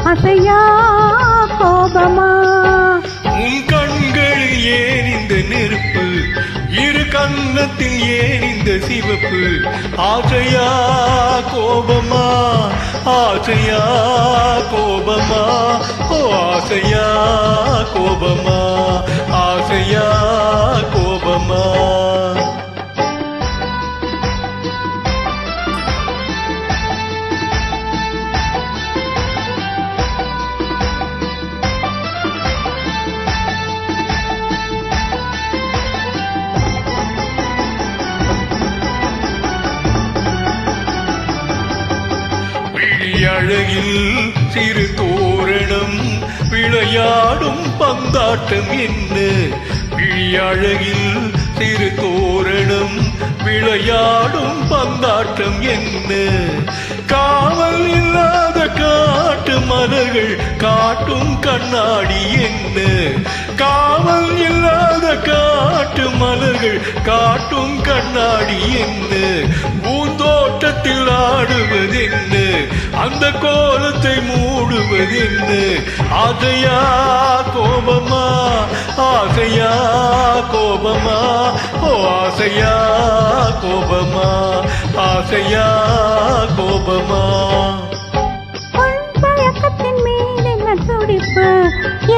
அசையா கோபமா? உன் கண்களில் ஏன் இந்த நெருப்பு, இரு கன்னத்தில் ஏன் இந்த சிவப்பு? ஆசையா கோபமா, ஆசையா கோபமா, ஓ ஆசையா கோபமா, ஆசையா கோபமா? அழகில் சிறு தோரணம் விளையாடும் பந்தாட்டம் என்ன? விழியழகில் சிறு தோரணம் விளையாடும் பந்தாட்டம் என்ன? காவல் இல்லாத காட்டு மலர்கள் காட்டும் கண்ணாடி என்ன? காவல் இல்லாத காட்டு மலர்கள் காட்டும் கண்ணாடி என்ன? பூந்தோட்டத்தில் ஆடுவதென்ன? அந்த கோலத்தை மூடுவதென்ன? ஆசையா கோபமா, ஆசையா கோபமா, ஓ ஆசையா கோபமா, ஆசையா கோபமா? உன் பழக்கத்தின் மேல் என்ன துடிப்பு,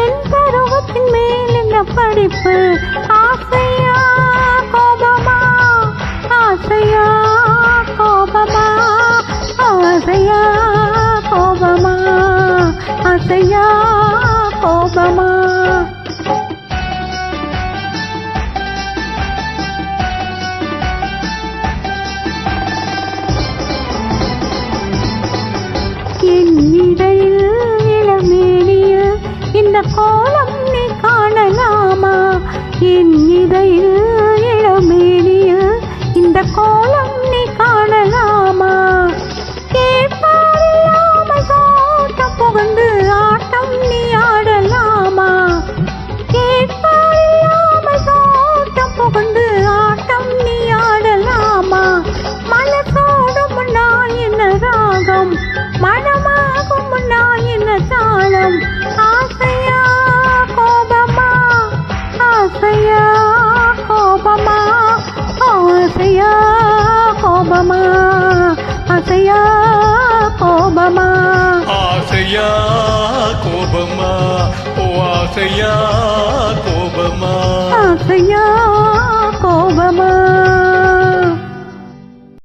என் பருவத்தின் மேல் என்ன படிப்பு? ஆசையா கோபமா, ஆசையா கோபமா, ஆசையா கோபமா, ஆசையா கோபமா? என் இடையில் இளமேனியில் இந்த கோலம் நீ காணலாமா? என் இடையில் இளமேனியில் இந்த கோலம் நீ காணலாமா? கேட்பாரில்லாமல் தோட்டம் புகுந்து ஆட்டம் நீ ஆடலாமா? கேட்பாரில்லாமல் தோட்டம் புகுந்து ஆட்டம் நீ ஆடலாமா? மனசோடும் முன்னால் என்ன ராகம், மனமாகும் முன்னால் என்ன தாளம்? ஆசையா கோபமா, ஆசையா கோபமா, ஆசையா கோபமா, ஆசையா கோபமா? ஆசையா கோபமா, ஓ ஆசையா கோபமா?